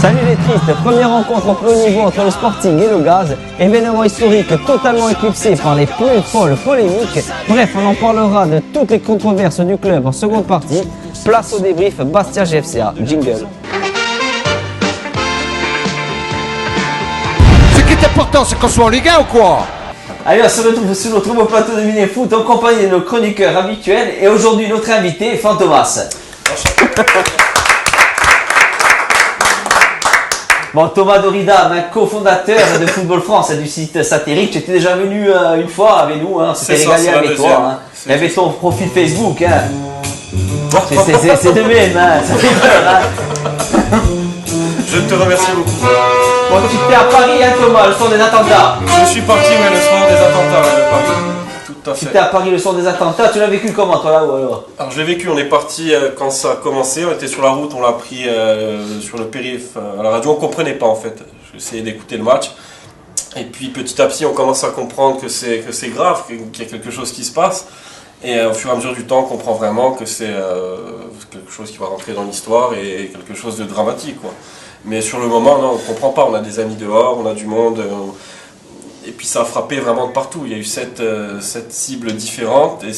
Salut les tristes, première rencontre au plus haut niveau entre le Sporting et le Gaz, événement historique totalement éclipsé par les plus folles polémiques. Bref, on en parlera de toutes les controverses du club en seconde partie. Place au débrief Bastia GFCA, jingle. Ce qui est important, c'est qu'on soit en Ligue 1 ou quoi? Allez, on se retrouve sur notre nouveau plateau de Mini Foot en compagnie de nos chroniqueurs habituels et aujourd'hui notre invité, Fantomas. Bon, Thomas Dorida, cofondateur de Football France, du site satirique. Tu étais déjà venu une fois avec nous, hein. C'était régalé avec toi. Hein. Il y avait ton profil Facebook. Hein. C'est de même, hein. Ça fait peur. Hein. Je te remercie beaucoup. Bon, tu étais à Paris, hein, Thomas, le soir des attentats. Je suis parti, mais le soir des attentats de Paris. Tout à fait. Tu étais à Paris le soir des attentats. Tu l'as vécu comment, toi, là-haut alors? Alors, je l'ai vécu. On est parti quand ça a commencé. On était sur la route. On l'a pris sur le périph' à la radio. On comprenait pas en fait. J'essayais d'écouter le match. Et puis petit à petit, on commence à comprendre que c'est grave, qu'il y a quelque chose qui se passe. Et au fur et à mesure du temps, on comprend vraiment que c'est quelque chose qui va rentrer dans l'histoire et quelque chose de dramatique, quoi. Mais sur le moment, non, on ne comprend pas. On a des amis dehors, on a du monde. Et puis ça a frappé vraiment de partout. Il y a eu sept cibles différentes et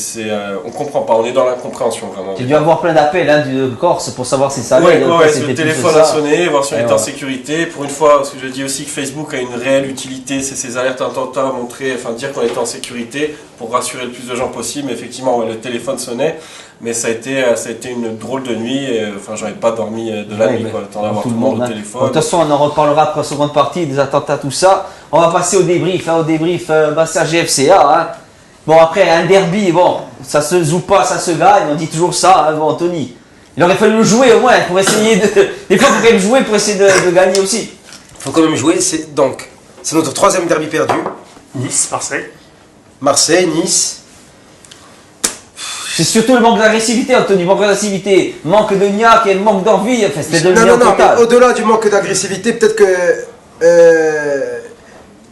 on ne comprend pas. On est dans l'incompréhension vraiment. Tu as dû avoir plein d'appels hein, du Corse pour savoir si ça allait. Oui, le téléphone a sonné, voir si on était en sécurité. Pour une fois, parce que je dis aussi que Facebook a une réelle utilité, c'est ces alertes attentats montrer, enfin dire qu'on était en sécurité pour rassurer le plus de gens possible. Mais effectivement, le téléphone sonnait. Mais ça a été une drôle de nuit. Enfin, j'avais pas dormi de la nuit. Quoi, le temps d'avoir tout le monde au téléphone. De toute façon, on en reparlera après la seconde partie des attentats, tout ça. On va passer au débrief, Bastia GFCA. Hein. Bon, après, un derby, bon, ça se joue pas, ça se gagne. On dit toujours ça. Hein, bon, Anthony, il aurait fallu le jouer au moins pour essayer de. Des fois, il faut quand même jouer pour essayer de gagner aussi. Il faut quand même jouer. C'est notre troisième derby perdu. Nice, Marseille. Marseille, Nice. C'est surtout le manque d'agressivité, Anthony, manque d'agressivité, manque de niaque et manque d'envie, enfin c'était de Non, mais au-delà du manque d'agressivité, peut-être que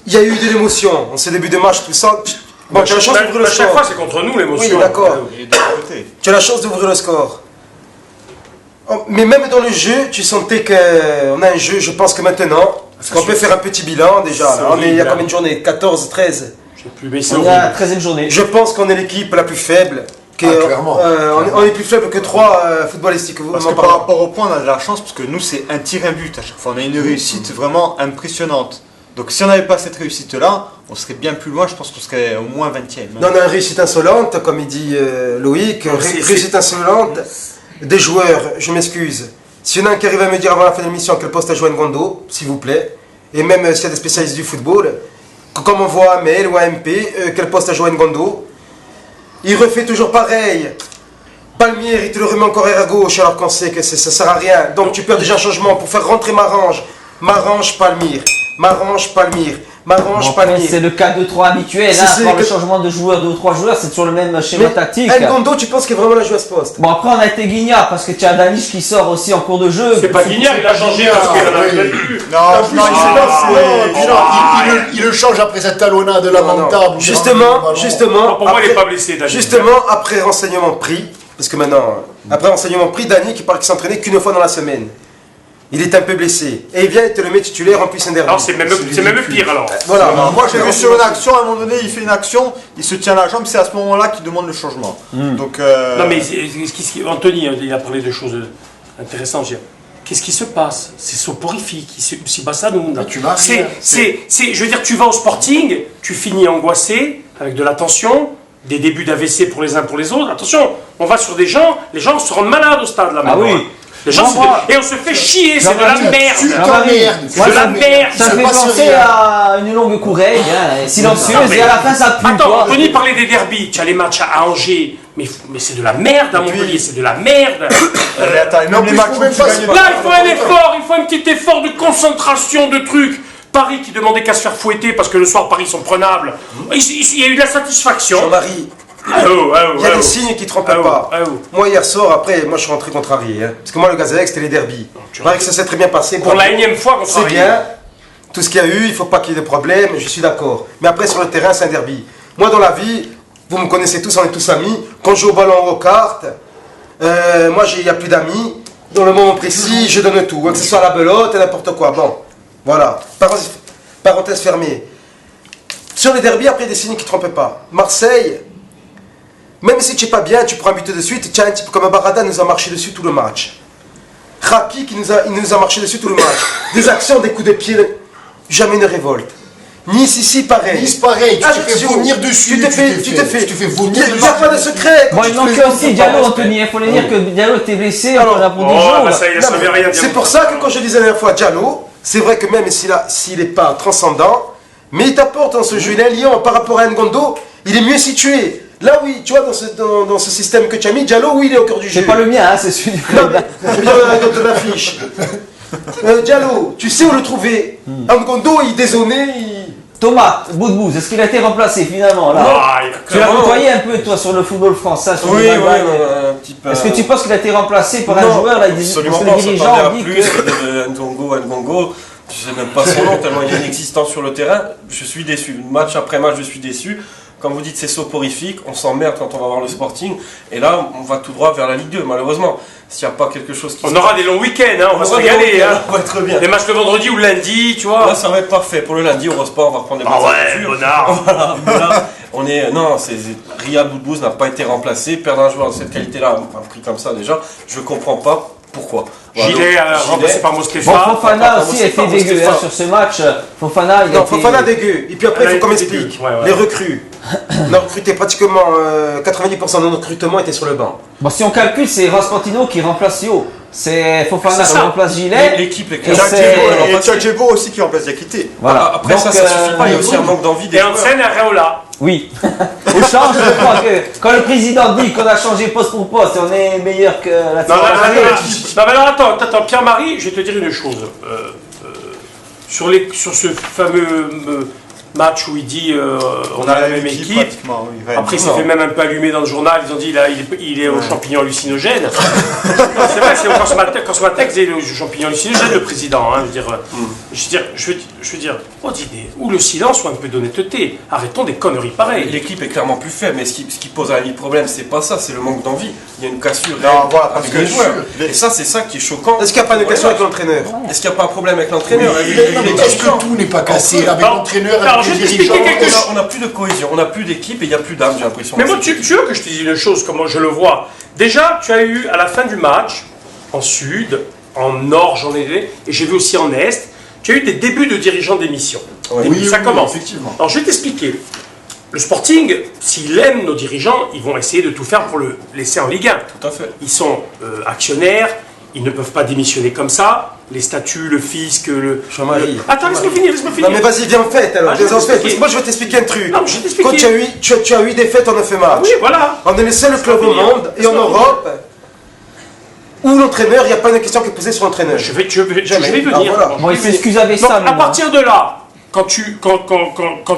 il y a eu de l'émotion en ce début de match, tout ça. Bon, tu as la chance d'ouvrir le score. Chaque fois, c'est contre nous l'émotion. Oui, d'accord. Tu as la chance d'ouvrir le score. Mais même dans le jeu, tu sentais qu'on a un jeu, je pense que maintenant, qu'on peut faire un petit bilan déjà. Il y a combien de journées? 14, 13 On est à la 13e journée. Je pense qu'on est l'équipe la plus faible. Clairement. On est plus faible que 3 footballistiques. Parce que par rapport au point, on a de la chance parce que nous, c'est un tir, un but à chaque fois. On a une réussite vraiment impressionnante. Donc si on n'avait pas cette réussite-là, on serait bien plus loin. Je pense qu'on serait au moins 20e. Non, on a une réussite insolente, comme il dit Loïc. Réussite insolente des joueurs, je m'excuse. S'il y en a un qui arrive à me dire avant la fin de l'émission quel poste a joué Ngondo, s'il vous plaît, et même s'il y a des spécialistes du football, comme on voit Amel ou AMP, quel poste a joué Ngondo. Il refait toujours pareil. Palmier, il te le remet encore à gauche alors qu'on sait que ça sert à rien. Donc tu perds déjà un changement pour faire rentrer Marange. Marange, Palmier. Marange, Palmier. Marange, Palmier. C'est le 4-2-3 habituel. Par le changement de joueurs, 2 ou 3 joueurs, c'est toujours le même schéma tactique. Ngondo, tu penses qu'il est vraiment la jouer à ce poste? Bon, après on a été Guignard parce que tu as Danish qui sort aussi en cours de jeu. C'est pas Guignard, il a changé parce qu'il en a plus. Il le change après cette talonnade lamentable. Justement, pour moi, il n'est pas blessé, Danish. Justement, après renseignement pris, parce que maintenant, après renseignement pris, Dani qui parle qu'il s'entraînait qu'une fois dans la semaine. Il est un peu blessé. Et il vient et te le met titulaire en plus un derby. Alors c'est même pire alors. Voilà. Moi j'ai vu sur une action, à un moment donné, il fait une action, il se tient la jambe, c'est à ce moment-là qu'il demande le changement. Donc, Non mais Anthony, il a parlé de choses intéressantes. Qu'est-ce qui se passe? C'est soporifique. Si ça nous. Je veux dire, tu vas au Sporting, tu finis angoissé, avec de la tension, des débuts d'AVC pour les uns pour les autres. Attention, on va sur des gens, les gens se rendent malades au stade là maintenant. Ah oui. Et on se fait chier, c'est de la merde. De la merde. Ça fait penser à une longue coureille, silencieuse, et à la fin ça pue. Attends, Anthony parlait des derbys. Tu as les matchs à Angers, mais c'est de la merde à Montpellier, c'est de la merde. là, il faut un effort, il faut un petit effort de concentration de trucs. Paris qui demandait qu'à se faire fouetter parce que le soir Paris sont prenables. Il y a eu de la satisfaction. Jean-Marie. Il y a des signes qui ne trompent pas. Moi hier soir, après, moi je suis rentré contrarié. Parce que moi le Gazélec c'était les derbies. Je croyais que ça s'est très bien passé. Pour la énième fois qu'on c'est bien. Tout ce qu'il y a eu, il ne faut pas qu'il y ait de problème, je suis d'accord. Mais après sur le terrain c'est un derby. Moi dans la vie, vous me connaissez tous, on est tous amis. Quand je joue au ballon ou aux cartes, moi il n'y a plus d'amis. Dans le moment précis, je donne tout, que ce soit la belote et n'importe quoi. Bon, voilà. Parenthèse fermée. Sur les derbies, après, des signes qui ne trompent pas. Marseille, même si tu n'es pas bien, tu prends un but de suite. Tiens, un type comme Barada nous a marché dessus tout le match. Rapi, il nous a marché dessus tout le match. Des actions, des coups de pied, jamais une révolte. Nice ici, pareil. Nice, pareil. Tu t'es fait vomir dessus. Tu t'es fait vomir dessus. Il n'y a pas de secret. Bon, il manquait aussi Diallo, Anthony. Il faut le dire que Diallo était blessé. On l'a pour 10 jours. C'est pour ça que quand je disais la dernière fois Diallo, c'est vrai que même s'il n'est pas transcendant, mais il t'apporte dans ce jeu. Il est un lion par rapport à Ngondo. Il est mieux situé. Là, oui, tu vois, dans ce système que tu as mis, Diallo, oui, il est au cœur du jeu. C'est pas le mien, hein, c'est celui du club. Dans l'affiche. Diallo, tu sais où le trouver. Ngondo, il dézonnait. Thomas Boudbouz, est-ce qu'il a été remplacé finalement là? Tu l'as côtoyé un peu toi sur le football français, sur Oui, le un petit peu. Est-ce que tu penses qu'il a été remplacé par un joueur là? Absolument Parce que les dirigeants ont dit plus de Ngongo, je sais même pas son nom tellement il est inexistant sur le terrain. Je suis déçu. Match après match, je suis déçu. Comme vous dites, c'est soporifique. On s'emmerde quand on va voir le Sporting. Et là, on va tout droit vers la Ligue 2, malheureusement. S'il n'y a pas quelque chose qui... On aura des longs week-ends, hein, on va se régaler. On va être bien. Les matchs le vendredi ou le lundi, tu vois. Là, ça va être parfait. Pour le lundi, au Sport, on va reprendre des Ah ouais, bonnard. Voilà, là, on est... Non, Riyad Boudbouz n'a pas été remplacé. Perdre un joueur de cette qualité-là, un prix comme ça, déjà, je comprends pas pourquoi. Gilet remplacé par Mosquefa. Bon, Fofana aussi a été dégueu sur ce match. Fofana, il a été... Fofana dégueu. Et puis après, il faut qu'on m'explique. Les recrues. On a recruté pratiquement 90% de notre recrutement était sur le banc. Bon, si on calcule, c'est Raspantino qui remplace Yo. C'est Fofana qui remplace Gilet. L'équipe est Et Tchadjebo aussi qui remplace Diakité. Voilà. Après, donc, ça suffit pas. Il y a aussi un manque d'envie des Et joueurs. Hansen et Areola. Oui. On change, je crois que quand le président dit qu'on a changé poste pour poste et on est meilleur que la Non, mais alors attends, Pierre-Marie, je vais te dire une chose. Sur ce fameux match où il dit on a la même équipe. Après, il s'est fait même un peu allumer dans le journal. Ils ont dit là, il est au champignon hallucinogène. C'est vrai, c'est quand ce matin, il est au champignon hallucinogène, le président. Hein, je veux dire, ou le silence ou un peu d'honnêteté. Arrêtons des conneries pareilles. L'équipe est clairement plus faible, mais ce qui pose un problème, c'est pas ça, c'est le manque d'envie. Il y a une cassure avec les joueurs. Et ça, c'est ça qui est choquant. Est-ce qu'il n'y a pas de cassure avec l'entraîneur? Est-ce qu'il n'y a pas un problème avec l'entraîneur? Est-ce que tout n'est pas cassé avec l'entraîneur, avec les dirigeants? On n'a plus de cohésion, on n'a plus d'équipe et il n'y a plus d'âme, j'ai l'impression. Mais moi, tu veux que je te dise une chose, comment je le vois? Déjà, tu as eu à la fin du match, en sud, en nord, j'en ai vu, et j'ai vu aussi en est, tu as eu des débuts de dirigeants d'émission. Ça commence. Effectivement. Alors, je vais t'expliquer. Le Sporting, s'il aime nos dirigeants, ils vont essayer de tout faire pour le laisser en Ligue 1. Tout à fait. Ils sont actionnaires, ils ne peuvent pas démissionner comme ça. Les statuts, le fisc, Jean-Marie. Attends, laisse-moi finir. Non mais vas-y, viens en fait alors. Viens en fait. Moi je vais t'expliquer un truc. Non, je vais t'expliquer. Quand tu as 8 défaites en 9 matchs. Oui, voilà. On est le seul club au monde et en Europe où l'entraîneur, il n'y a pas de question qui est posée sur l'entraîneur. Je vais venir. Voilà. Bon, il s'excuse avec ça. À partir de là, quand tu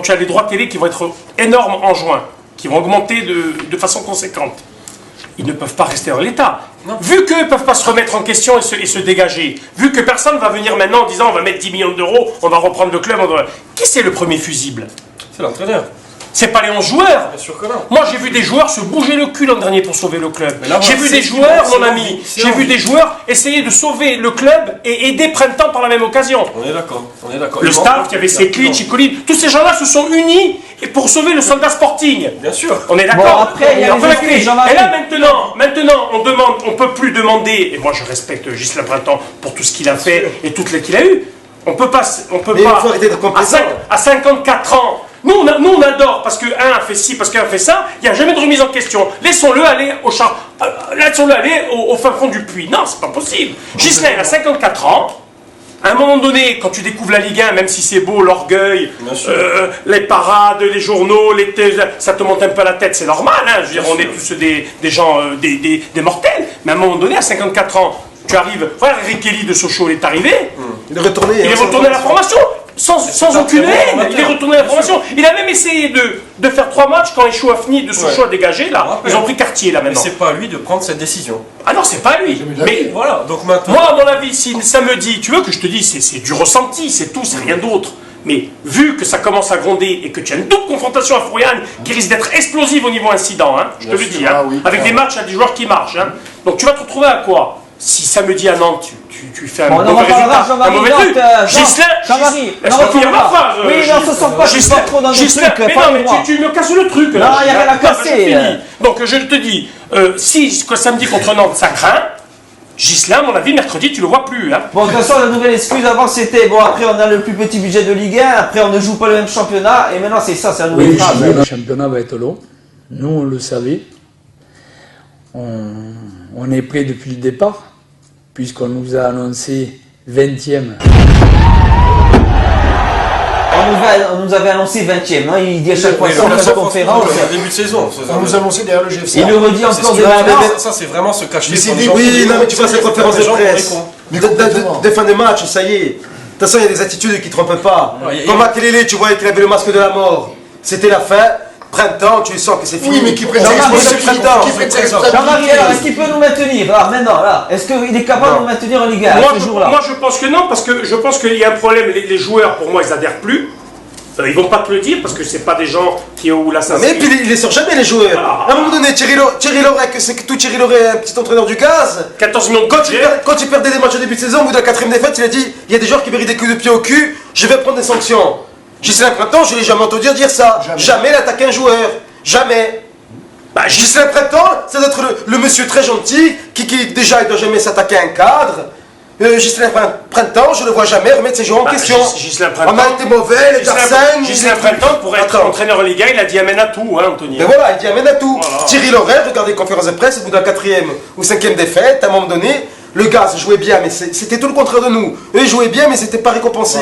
as les droits télé qui vont être énormes en juin, qui vont augmenter de façon conséquente, ils ne peuvent pas rester en l'état. Vu qu'eux ne peuvent pas se remettre en question et se dégager, vu que personne ne va venir maintenant en disant on va mettre 10 millions d'euros, on va reprendre le club. Qui c'est le premier fusible? C'est l'entraîneur. C'est pas les 11 joueurs. Bien sûr que non. Moi, j'ai vu des joueurs se bouger le cul l'an dernier pour sauver le club. J'ai vu des joueurs, mon ami, j'ai vu des joueurs essayer de sauver le club et aider Printemps par la même occasion. On est d'accord. Le staff, il y avait Sekli, Chicoli, tous ces gens-là se sont unis pour sauver le Soldat Sporting. Bien sûr. On est d'accord. Bon, après, il y a les excuses, Jean-Marie. Et là, maintenant, on peut plus demander, et moi je respecte Ghislain Printemps pour tout ce qu'il a fait et toute l'aide qu'il a eu. On peut pas, il faut arrêter de complaisant. à 54 ans. Nous on adore parce que un a fait ci, parce qu'un a fait ça. Il n'y a jamais de remise en question. Laissons-le aller au fin fond du puits. Non, c'est pas possible. Ghislain a 54 ans. À un moment donné, quand tu découvres la Ligue 1, même si c'est beau, l'orgueil, les parades, les journaux, ça te monte un peu à la tête, c'est normal. Hein, je veux dire, on est tous des gens, des mortels. Mais à un moment donné, à 54 ans, tu arrives. Voilà, Rikeli de Sochaux est arrivé. Il est retourné à la formation. Sans aucune haine, il est retourné à la formation. Il a même essayé de faire 3 matchs quand Échou a fini de Sochaux a dégagé. Là, ils ont pris Cartier là maintenant. Mais c'est pas à lui de prendre cette décision. Ah non, c'est pas à lui. Mais voilà, donc maintenant. Moi, à mon avis, si samedi, tu veux que je te dise, c'est du ressenti, c'est tout, c'est rien d'autre. Mais vu que ça commence à gronder et que tu as une double confrontation à Fouriane qui risque d'être explosive au niveau incident, hein, je te le dis, hein, avec des matchs à des joueurs qui marchent. Hein, donc tu vas te retrouver à quoi? si samedi à Nantes, tu fais un Bon, on en mauvais reparlera, résultat, un Jean-Marie, mauvais truc. Jean-Marie, Est-ce qu'on peut y avoir phase, oui, non, ce sont pas, je suis pas trop dans le truc, mais pas non, le mais droit. tu me casses le truc. Non, il y a rien à casser. Donc je te dis, si samedi contre Nantes ça craint, Ghislain, à mon avis, mercredi, tu le vois plus. Hein. Bon, de toute façon, la nouvelle excuse avant c'était, bon, après on a le plus petit budget de Ligue 1, après on ne joue pas le même championnat, et maintenant c'est ça, c'est la nouvelle Oui, phrase. le championnat va être long. Nous, on le savait. On est prêt depuis le départ, puisqu'on nous a annoncé 20e. On nous avait annoncé 20e, hein, il dit à chaque fois ça en fin de conférence. Au début de saison. On nous a annoncé derrière le GFC. Il le redit encore de Ça, c'est vraiment se cacher. Oui, non, mais tu vois, cette conférence de presse. Mais complètement. Des fins de match, ça y est. De toute façon, il y a des attitudes qui ne trompent pas. Ouais, Quand Makelele, tu voyais qu'il avait le masque de la mort. C'était la fin. Printemps, tu sens que c'est fini. Oui, mais qui prête sa Jean-Marie, responsabilité. printemps. Qui prête sa Jean-Marie, alors, est-ce responsabilité. qu'il peut nous maintenir là, maintenant, là? Est-ce qu'il est capable de nous maintenir en Ligue 1 ce jour-là? Moi, je pense que non, parce que je pense qu'il y a un problème. Les joueurs, pour moi, ils adhèrent plus. Ils vont pas te le dire parce que c'est pas des gens qui ont la Mais puis il les sort jamais les joueurs. À un moment donné, Thierry Laurec, c'est que tout Thierry Laurec, un petit entraîneur du gaz. 14 millions de Quand il perdait des matchs au début de saison, au bout de la 4ème défaite, il a dit il y a des joueurs qui méritent des coups de pied au cul, je vais prendre des sanctions. Ghislain Printemps, je l'ai jamais entendu dire ça. Jamais il attaque un joueur. Jamais. Ghislain Printemps, ça doit être le monsieur très gentil qui déjà il doit jamais s'attaquer à un cadre. Ghislain Printemps, je ne le vois jamais remettre ses joueurs en question. Ghislain On a été mauvais, les Arsène. Ghislain Printemps, pour être entraîneur en Ligue 1, il a dit amène à tout, hein, Anthony. Mais voilà, il dit amène à tout. Voilà. Thierry Laurent, regardez les conférences de presse, au bout de la 4ème ou 5ème défaite, à un moment donné, le gaz jouait bien, mais c'était tout le contraire de nous. Eux, ils jouaient bien, mais c'était pas récompensé.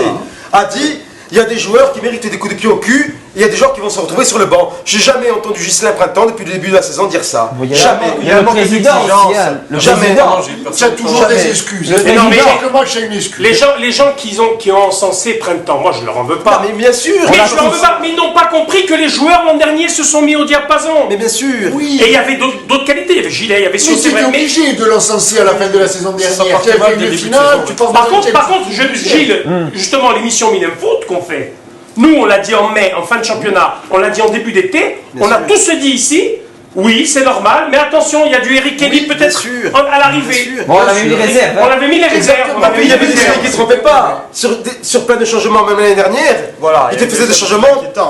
A dit, il y a des joueurs qui méritent des coups de pied au cul, et il y a des joueurs qui vont se retrouver sur le banc. J'ai jamais entendu Ghislain Printemps depuis le début de la saison dire ça. Jamais. Il y a le président aussi, hein. Le président. Il y a toujours des excuses. Le non, mais Chaque match a une excuse. les gens qui ont encensé Printemps, moi je leur en veux pas. Non, mais bien sûr. Mais je leur en veux pas, mais ils n'ont pas compris que les joueurs l'an dernier se sont mis au diapason. Mais bien sûr. Oui. Et il y avait d'autres qualités, il y avait Gilet, il y avait Mais Sauce, c'était obligé de l'encenser à la fin de la saison dernière. partait Tu as mal fait dès une le début de finale, saison. tu penses Par contre, Gilles, justement, l'émission Minem Foot qu'on fait, nous on l'a dit en mai, en fin de championnat, on l'a dit en début d'été, on a tous dit ici, oui, c'est normal, mais attention, il y a du Eric Kelly peut-être à l'arrivée. Bon, on avait mis les réserves. On avait mis les réserves. On avait Il mis y les avait des réserves. séries qui ne se trompaient pas. Sur plein de changements, même l'année dernière. Voilà, Ils il y te a faisaient des changements.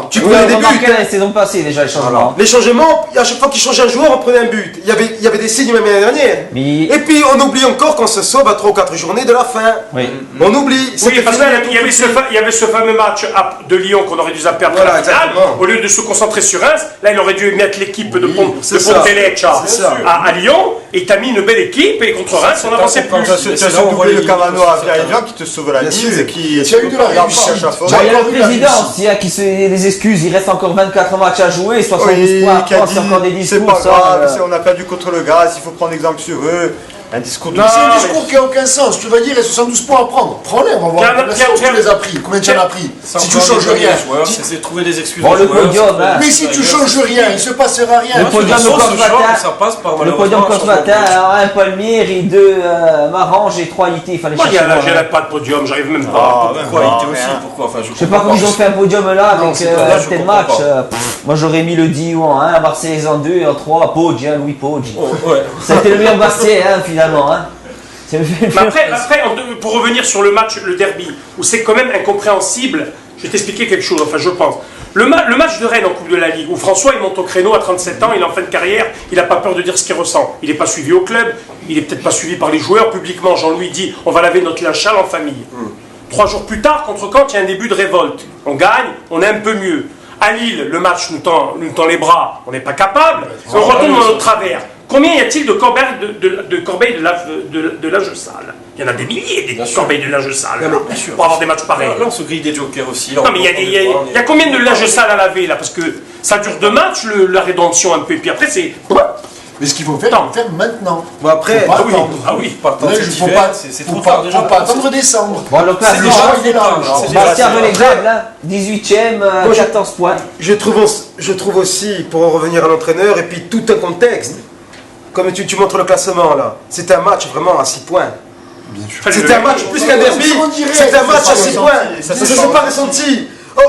Tu Oui, prenais on des remarquait buts. la saison passée déjà, les changements. Les changements, à chaque fois qu'ils changeaient un joueur, on prenait un but. Il y avait des signes même l'année dernière. Mais- Et puis on oublie encore qu'on se sauve à 3 ou 4 journées de la fin. Oui. On oublie. Oui, C'était parce final, qu'il y avait ce fameux match de Lyon qu'on aurait dû zapper après Voilà, la finale. exactement. Au lieu de se concentrer sur Reims, là il aurait dû mettre l'équipe de c'est ça. Ponteleccia C'est ça. à Lyon, et t'as mis une belle équipe, et contre Reims on avançait plus. Tu as ce doublé le Camano à Pierre-Yvan qui te sauve la Bien mise sûr. et qui Tu as eu de la regarde pas réussite. à chaque fois. Bon, il y a encore le eu la président réussite. aussi qui se fait des excuses, il reste encore 24 matchs à jouer, 72 Oui, points, qui a dit, c'est encore des c'est discours. pas ça, grave, on a perdu contre le gaz, il faut prendre exemple sur eux. Un discours de... Mais c'est un discours qui n'a aucun sens. Tu vas dire, il y a 72 points à prendre. Prends-les, on va voir. Tiens, La tiens, sauce, tiens. tu les as pris. Combien tu en as pris Si tu changes rien. C'est trouver des excuses. Bon, aux le joueurs, podium, c'est- hein. Mais si tu changes rien, il se passera rien. Le podium Sur contre ce Vatin. genre, ça passe par Le podium contre Vatin, alors un Palmier et 2 Marange et 3 Ité, il fallait Moi chercher. j'ai pas de podium, j'arrive même pas. Pourquoi il était aussi pourquoi enfin, Je sais pas comment ils ont fait un podium là avec c'est pas là, je tel comprends match. pas. Moi j'aurais mis le 10 en 1, Marseille en 2 et en 3, Poggi, Louis Poggi. Ouais. Ça a été le meilleur Marseille finalement. C'est le Mais après, pour revenir sur le match, le derby, où c'est quand même incompréhensible, je vais t'expliquer quelque chose, enfin je pense. Le match de Rennes en Coupe de la Ligue, où François il monte au créneau à 37 ans, il est en fin de carrière, il n'a pas peur de dire ce qu'il ressent. Il n'est pas suivi au club, il n'est peut-être pas suivi par les joueurs. Publiquement, Jean-Louis dit on va laver notre linge sale en famille. 3 jours plus tard, contre Caen, il y a un début de révolte. On gagne, on est un peu mieux. À Lille, le match nous tend les bras, on n'est pas capable, on retombe dans notre travers. Combien y a-t-il de corbeilles de linge sale? Il y en a des milliers des corbeilles de linge sale pour avoir des matchs pareils. Là, on se grille des jokers aussi. Non, mais il y a combien de linge sale à laver là? Parce que ça dure 2 matchs, la rédemption un peu, et puis après c'est. Mais ce qu'il faut faire, il faut le faire maintenant. Bon, après, Faut pas oui, attendre. ah oui. Partant Là, cet il faut hiver, pas, c'est faut trop pas- tard déjà. faut pas attendre décembre. Bon, le classement, déjà, il est là. C'est Bastien déjà- relégable, 18ème, Moi, 14 points. je trouve aussi, pour en revenir à l'entraîneur, et puis tout un contexte, comme tu montres le classement là, c'était un match vraiment à 6 points. C'était un match plus qu'un derby, on dirait, c'était un match c'est à pas 6 ressenti, points. ça Je se ne sent suis pas ressenti. ressenti.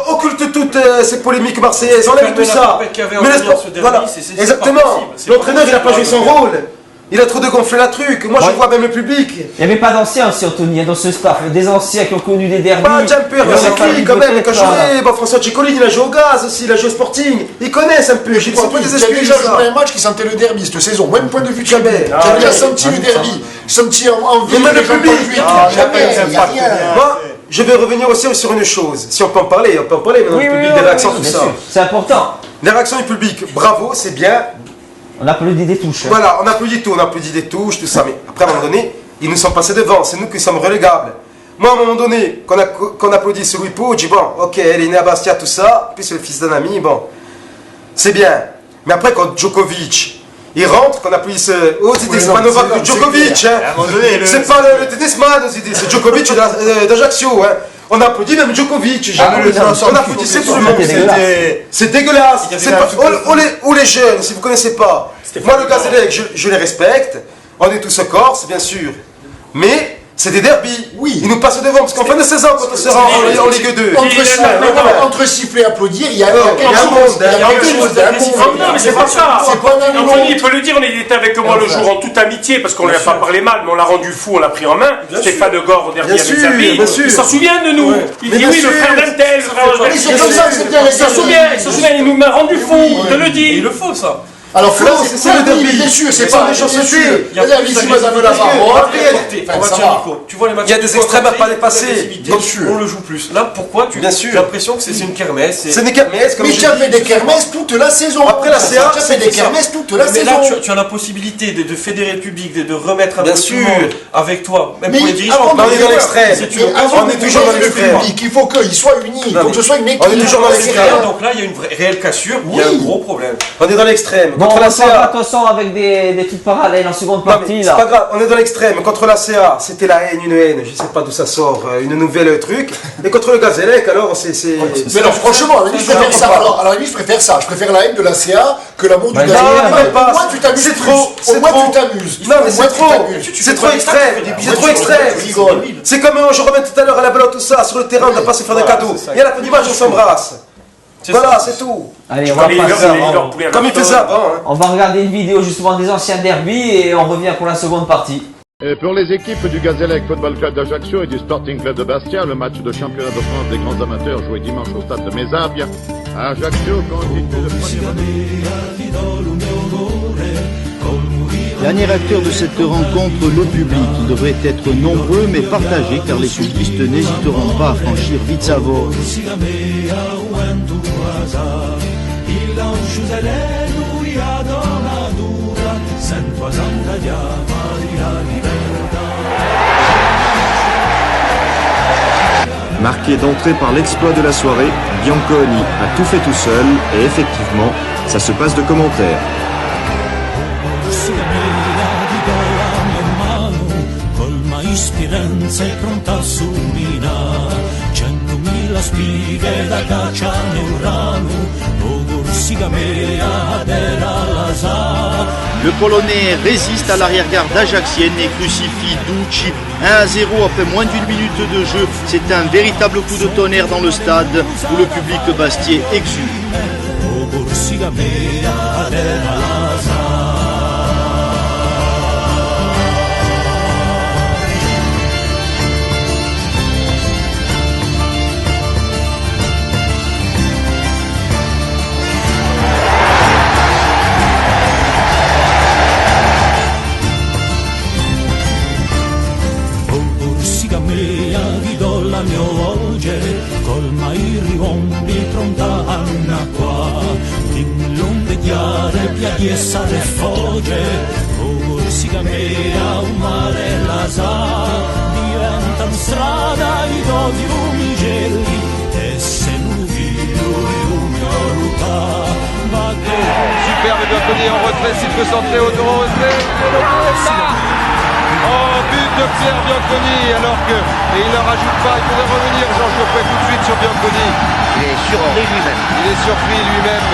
Occulte toutes ces polémiques marseillaises, enlève tout Fermer la ça. tempête qu'il y avait en Mais venant laisse pas- ce derby, voilà. c'est pas Exactement. possible. C'est L'entraîneur, pas il n'a pas joué possible. son rôle. Il a trop dégonflé la truc. Moi, je Ouais. vois même le public. Il n'y avait pas d'anciens aussi, Anthony, dans ce staff. Des anciens qui ont connu des derbys. Bah, Jumper, Il y aurait c'est fallu qui quand même, qui a peut-être, joué. Bon, François Ciccolini, il a joué au gaz aussi, il a joué au Sporting. Ils connaissent un peu. Je ne pas des Il a excuses. déjà ça. joué un match qui sentait le derby cette saison. Même point de vue de Jamais. tribune. Ah, J'ai déjà ouais. senti le derby. Senti en vie. Mais même le les gens public. conduits et tout. Ah, Jamais. jamais, Il y a rien. Moi, je vais revenir aussi sur une chose. Si on peut en parler, maintenant, Oui, le oui, public, oui, des réactions, oui, tout bien ça. sûr. C'est important. Les réactions du public, bravo, c'est bien. On applaudit des touches. hein. Voilà, on applaudit tout, on applaudit des touches, tout ça. Mais après, à un moment donné, ils nous sont passés devant. C'est nous qui sommes relégables. Moi, à un moment donné, qu'on applaudit sur Louis Pau, je dis bon, ok, elle est née à Bastia, tout ça. Puis c'est le fils d'un ami, bon. C'est bien. Mais après, quand Djokovic, il rentre, qu'on applaudisse c'est pas Novak Djokovic, hein. À un moment donné, C'est pas le tennisman, c'est Djokovic d'Ajaccio, hein. On applaudit même Djokovic. On applaudissait tout le monde. C'est dégueulasse. C'est pas. Ou les jeunes, si vous connaissez pas. Moi, le Gazélec, je les respecte. On est tous corse, bien sûr. Mais c'est des derbies. Oui. Ils nous passent devant, parce qu'en fin de saison, quand on sera en Ligue 2. Entre siffler et applaudir, il y a il y a un monde, Il y a quelque chose. Non, mais c'est pas ça. C'est pas un Anthony, il peut le dire, il était avec moi le jour en toute amitié, parce qu'on lui a pas parlé mal, mais on l'a rendu fou, on l'a pris en main. Stéphane de Gore, au derby Bien avec sûr, Zabi. bien sûr. Il s'en souvient de nous. Il Mais dit bien oui, le sûr. frère d'un tel, le frère Mais c'est comme ça que c'était Il s'en souvient, il nous m'a rendu fou, il te le Il dit. le faut ça. Alors Flo, c'est le derby. bien sûr, c'est Mais pas c'est des choses des sûres. chansons. Regarde, ici, madame la parole. On va dire Nico. Tu vois les matchs. Il y a des extrêmes à pas dépasser. Bien sûr. On le joue plus. Là, pourquoi tu Bien sûr. J'ai l'impression que c'est une kermesse. C'est des kermesses, comme Mais je tu as fait dis. des kermesses toute la saison. Après la CA, tu as fait des kermesses toute la Mais saison. là, tu as la possibilité de fédérer le public, de remettre un Bien peu sûr. tout le monde avec toi, même Mais pour les dirigeants. avant Mais on est dans l'extrême. C'est Mais une avant on est de toujours dans le l'extrême. public, il faut qu'il soit uni, il faut que ce soit une équipe. On est toujours dans l'extrême. Donc là, il y a une réelle cassure, il y a un gros problème. On est dans l'extrême. Bon, Contre on la va faire CA. attention avec des trucs parallèles en seconde Non, mais partie c'est pas là. grave, on est dans l'extrême. Contre la CA, c'était la haine, une haine, je sais pas d'où ça sort, une nouvelle truc. Et contre le Gazélec, alors c'est. Mais alors franchement, à la limite, je préfère ça. Alors, à la limite, je préfère ça. Je préfère la haine de la CA que l'amour du Bah, Gazélec. non, même pas. Au moins tu t'amuses C'est plus. trop, c'est Au moins trop. tu t'amuses. Non, mais Au moins, c'est tu trop. t'amuses. C'est trop extrême. C'est trop extrême. Tu rigoles. C'est comme je reviens tout à l'heure à la belote, tout ça, sur le terrain, on ne doit pas se faire des cadeaux. Et à la fin du match, on s'embrasse. Voilà, c'est tout. Allez, on va Allez, passer. Comme il faisait avant. Hein. On va regarder une vidéo justement des anciens derbys et on revient pour la seconde partie. Et pour les équipes du Gazélec Football Club d'Ajaccio et du Sporting Club de Bastia, le match de championnat de France des grands amateurs joué dimanche au stade de Mesabia. À Ajaccio constitue le premier. Dernier acteur de cette rencontre, le public. Il devrait être nombreux mais partagé car les sudistes n'hésiteront pas à franchir Vitsavo. Marqué d'entrée par l'exploit de la soirée, Bianconi a tout fait tout seul et effectivement, ça se passe de commentaires. Le Polonais résiste à l'arrière-garde ajaxienne et crucifie Ducci 1-0 après moins d'une minute de jeu. C'est un véritable coup de tonnerre dans le stade où le public bastiais exulte. Superbe Bianconi en retrait, s'il peut centrer au retrait. Oh, but de Pierre Bianconi, alors que, et il ne rajoute pas, il faudrait revenir Georges Geoffrey tout de suite sur Bianconi. Il est surpris lui-même. Il est surpris lui-même.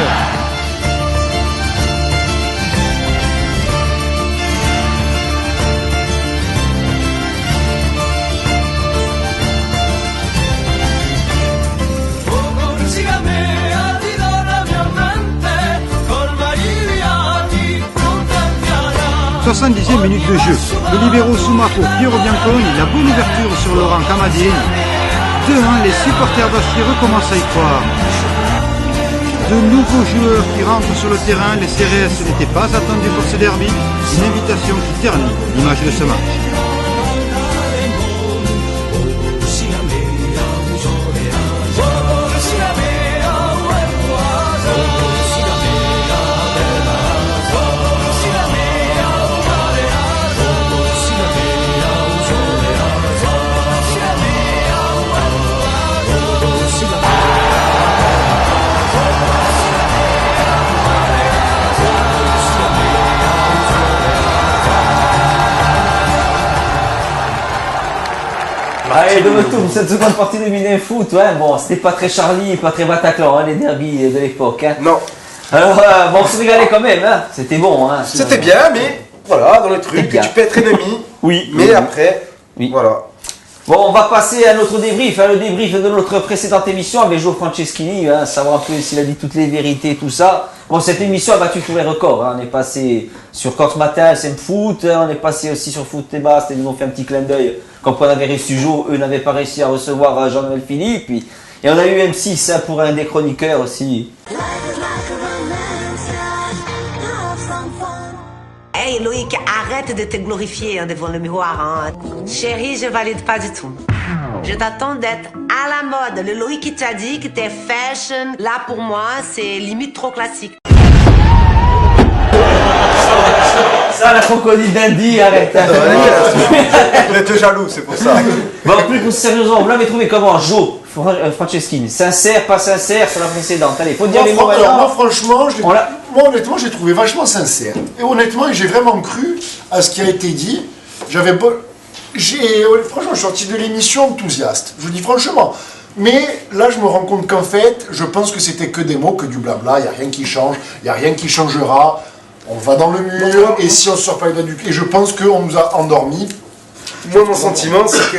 70e minute de jeu. Le libéro Souma pour Piero Bianconi, la bonne ouverture sur Laurent Camadine. 2-1, les supporters d'Astier recommencent à y croire. De nouveaux joueurs qui rentrent sur le terrain, les CRS n'étaient pas attendus pour ce derby. Une invitation qui ternit l'image de ce match. Allez, de retour pour cette seconde partie de Mine Foot. Ouais, bon, c'était pas très Charlie, pas très Bataclan, hein, les derbies de l'époque. Hein. Non. Alors, bon, on se régalait quand même. Hein. C'était bon. Hein, c'était bien, mais voilà, dans le truc, tu peux être ennemi. Oui. Mais oui, après, oui. Voilà. Bon, on va passer à notre débrief, le débrief de notre précédente émission avec Joe Franceschini, savoir un peu s'il a dit toutes les vérités, tout ça. Bon, cette émission a battu tous les records. Hein. On est passé sur Corse Matin, SM Foot, on est passé aussi sur Foot et Bast, et ils nous ont fait un petit clin d'œil. Comme on avait reçu Joe, eux n'avaient pas réussi à recevoir Jean-Noël Philippe. Et on a eu M6 pour un des chroniqueurs aussi. Hey Loïc, arrête de te glorifier devant le miroir. Hein. Chérie, je valide pas du tout. Je t'attends d'être à la mode. Le Loïc qui t'a dit que t'es fashion, là pour moi, c'est limite trop classique. Ça, la crocodile d'Indy, arrête. On était jaloux, c'est pour ça. Bon, plus sérieusement, vous l'avez trouvé comment, Joe Franceschini? Sincère, pas sincère sur la précédente? Allez, faut dire les mots maintenant. Moi, franchement, moi, honnêtement, j'ai trouvé vachement sincère. Et honnêtement, j'ai vraiment cru à ce qui a été dit. Franchement, je suis sorti de l'émission enthousiaste. Je vous dis franchement. Mais là, je me rends compte qu'en fait, je pense que c'était que des mots, que du blabla. Il n'y a rien qui change, il n'y a rien qui changera. On va dans le mur, et si on sort pas les doigts du pied, et je pense qu'on nous a endormis. Moi, mon sentiment, c'est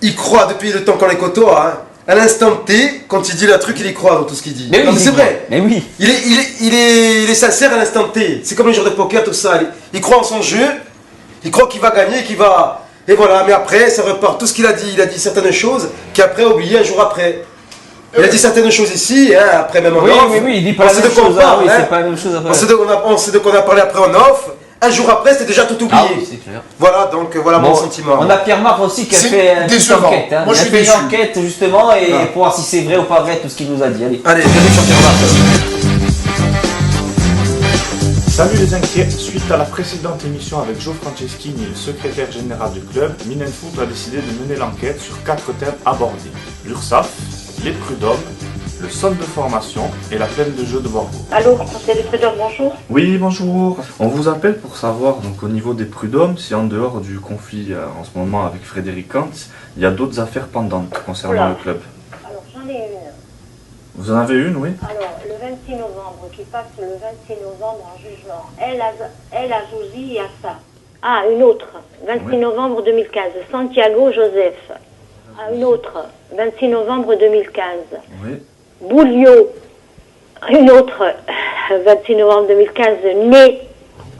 qu'il croit depuis le temps qu'on les côtoie. Hein. À l'instant T, quand il dit le truc, il y croit dans tout ce qu'il dit. Mais oui, c'est vrai. Mais oui. Il est sincère à l'instant T. C'est comme les joueurs de poker, tout ça. Il croit en son jeu. Il croit qu'il va gagner, qu'il va. Et voilà. Mais après, ça repart. Tout ce qu'il a dit, il a dit certaines choses qu'après a oublié un jour après. Il a dit certaines choses ici, hein, après même en off. Oui, il dit pas la même chose. Oui, c'est pas la même chose après. On sait de quoi on a parlé après en off. Un jour après, c'était déjà tout oublié. Ah oui, c'est clair. Voilà, donc voilà mon sentiment. On a Pierre-Marc aussi qui a fait une petite enquête. Hein. Moi, il a fait une enquête justement et pour voir si c'est vrai ou pas vrai tout ce qu'il nous a dit. Allez, bienvenue sur Pierre-Marc. Salut les inquiets, suite à la précédente émission avec Joe Franceschini, le secrétaire général du club, Mine Foot a décidé de mener l'enquête sur 4 thèmes abordés. L'URSSAF, les prud'hommes, le centre de formation et la plaine de jeu de Bordeaux. Allô, conseiller des prud'hommes, bonjour. Oui, bonjour. On vous appelle pour savoir, donc au niveau des prud'hommes, si en dehors du conflit en ce moment avec Frédéric Kantz, il y a d'autres affaires pendantes concernant le club. Alors, j'en ai une. Vous en avez une, oui? Alors, le 26 novembre, qui passe le 26 novembre en jugement, elle a Jouzi et à ça. Ah, une autre, 26 novembre 2015, Santiago Joseph. Ah, une autre, 26 novembre 2015. Oui. Bouliot, une autre, 26 novembre 2015,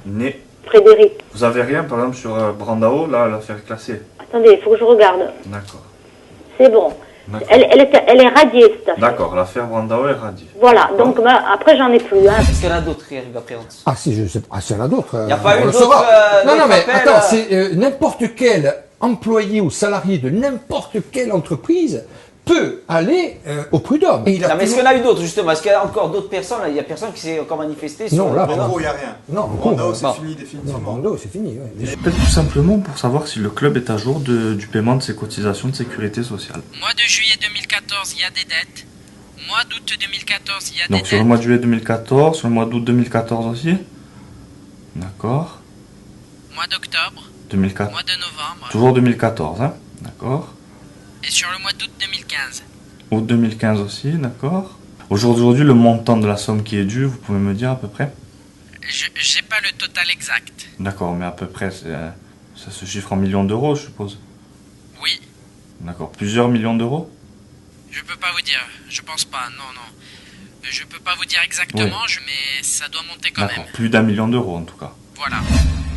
Né. Frédéric. Vous avez rien, par exemple, sur Brandao, là, l'affaire classée? Attendez, il faut que je regarde. D'accord. C'est bon. Elle est radiée, cette affaire. D'accord, l'affaire Brandao est radiée. Voilà, donc après j'en ai plus. Hein. Est-ce qu'il y en a d'autres qui arrivent après? Ah si, je sais pas. Ah, s'il y en a d'autres. Il n'y a pas eu d'autres. Non, mais attends, c'est n'importe quel employé ou salarié de n'importe quelle entreprise peut aller au prud'homme. Mais est-ce qu'il y en a eu d'autres justement? Est-ce qu'il y a encore d'autres personnes? Il y a personne qui s'est encore manifesté sur non, là, en gros, il n'y a rien. Non, Brandao, c'est fini définitivement. Non, Brandao, c'est fini. Ouais. Peut-être tout simplement pour savoir si le club est à jour du paiement de ses cotisations de sécurité sociale. Mois de juillet 2014, il y a des dettes. Mois d'août 2014, il y a des Donc dettes. sur le mois de juillet 2014, sur le mois d'août 2014 aussi? D'accord. Mois d'octobre. 2014. Mois de novembre. Toujours 2014, hein? D'accord. Et sur le mois d'août 2015. Août 2015 aussi, d'accord. Aujourd'hui, le montant de la somme qui est due, vous pouvez me dire à peu près? Je n'ai pas le total exact. D'accord, mais à peu près, ça se chiffre en millions d'euros, je suppose? Oui. D'accord, plusieurs millions d'euros? Je peux pas vous dire, je pense pas, non. Je peux pas vous dire exactement, oui. mais ça doit monter quand même. D'accord, plus d'1 million d'euros en tout cas. Voilà.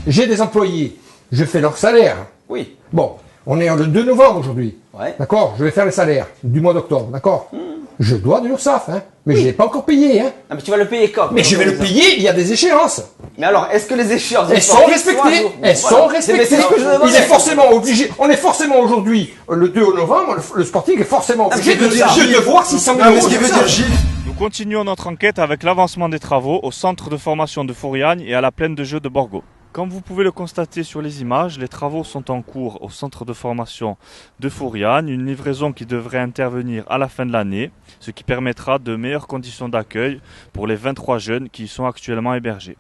J'ai des employés, je fais leur salaire. Oui. Bon, on est le 2 novembre aujourd'hui. Ouais. D'accord, je vais faire les salaires du mois d'octobre, d'accord. Je dois de l'URSSAF, hein. Mais je l'ai pas encore payé, hein. Ah, mais tu vas le payer quand? Mais je vais le payer, il y a des échéances. Mais alors, est-ce que les échéances Elles sont respectées. Elles sont respectées. C'est ce que je demande. Il est forcément obligé. On est forcément aujourd'hui, le 2 novembre, le Sporting est forcément obligé de voir 600 000 euros. Nous continuons notre enquête avec l'avancement des travaux au centre de formation de Fouriagne et à la plaine de jeu de Borgo. Comme vous pouvez le constater sur les images, les travaux sont en cours au centre de formation de Fouriagne, une livraison qui devrait intervenir à la fin de l'année, ce qui permettra de meilleures conditions d'accueil pour les 23 jeunes qui y sont actuellement hébergés.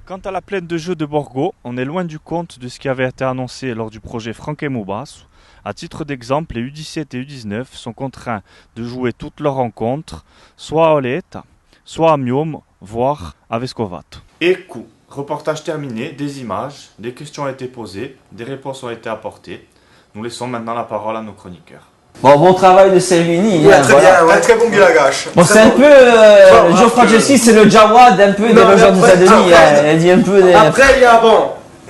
Quant à la plaine de jeu de Borgo, on est loin du compte de ce qui avait été annoncé lors du projet Franquet Moubas. À titre d'exemple, les U17 et U19 sont contraints de jouer toutes leurs rencontres, soit à Oleta, soit à Miom, voire à Vescovat. Et coup. Reportage terminé, des images, des questions ont été posées, des réponses ont été apportées. Nous laissons maintenant la parole à nos chroniqueurs. Bon travail de Selvini. Ouais, très bien, ouais. Très bon Guilagache. Bon, c'est un peu, Joe Franceschi, c'est le Jawad un peu des logeurs de Saint-Denis. Il dit un peu des... Après, il y a,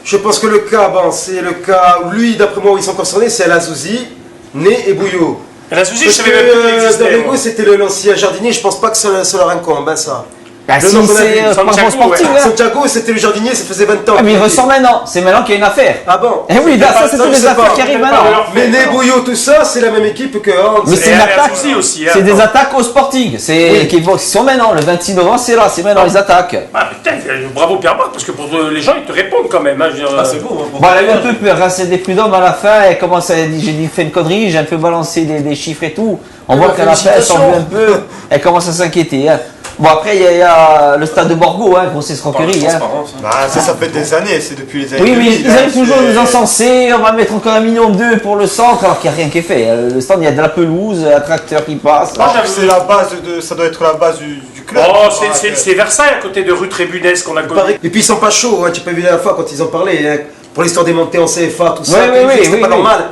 je pense que le cas, c'est le cas où lui, d'après moi, où ils sont concernés, c'est El Azouzi, Né et Bouillot. El Azouzi, je savais même plus qu'il existait. Davigo, c'était l'ancien jardinier, je pense pas que ça leur incombe, ça. Ah si, c'est Santiago Sporting. Santiago, c'était le jardinier, ça faisait 20 ans. Ah, mais il ressort maintenant, c'est maintenant qu'il y a une affaire. Ah bon? Eh oui, ça c'est toutes les affaires qui arrivent maintenant. Mais Né, Bouillot, tout ça, c'est la même équipe que Hans. Mais c'est une attaque aussi. C'est des attaques au Sporting. Qui sont maintenant, le 26 novembre, c'est là, c'est maintenant les attaques. Ah putain, bravo Pierre-Marc, parce que pour les gens, ils te répondent quand même. C'est beau. Bon, elle a eu un peu peur, c'est des prud'hommes à la fin, elle commence à dire, j'ai fait une connerie, j'ai un peu balancé des chiffres et tout. On voit qu'à la fin, elle s'en veut un peu, elle commence à s'inquiéter. Bon, après, il y a le stade de Borgo, grosse escroquerie. Ça fait des années, c'est depuis les années. Oui, mais ils arrivent toujours à nous encenser, on va mettre encore 1,2 million pour le centre, alors qu'il n'y a rien qui est fait. Le stand, il y a de la pelouse, un tracteur qui passe. C'est la base ça doit être la base du club. Oh, c'est Versailles, à côté de rue Trébunès qu'on a connu. Et puis ils sont pas chauds, tu peux vu la fois quand ils ont parlé, pour l'histoire des montées en CFA, tout ça. Oui, pas normal.